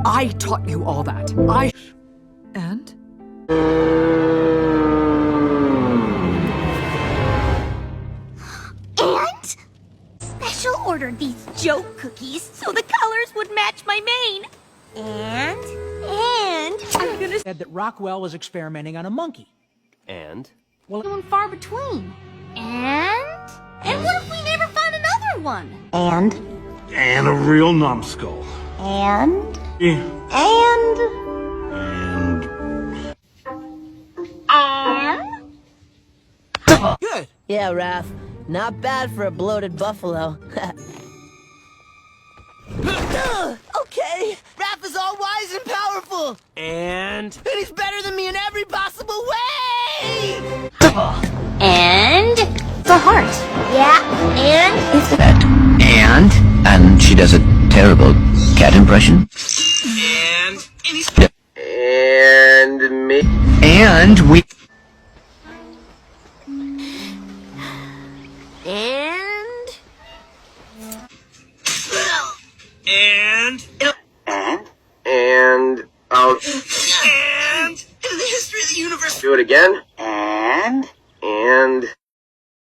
I taught you all that. And? And? Special ordered these joke cookies so the colors would match my mane. And I'm gonna Said that Rockwell was experimenting on a monkey. And? few and far between. And what if we never find another one? And And a real numbskull. and Yeah. and Good. Yeah, Raph. Not bad for a bloated buffalo. Okay, Raph is all wise and powerful! And? And he's better than me in every possible way! and the heart. Yeah, and it's the And she does a terrible cat impression. And me. And we... and And I'll And in the history of the universe... do it again. and And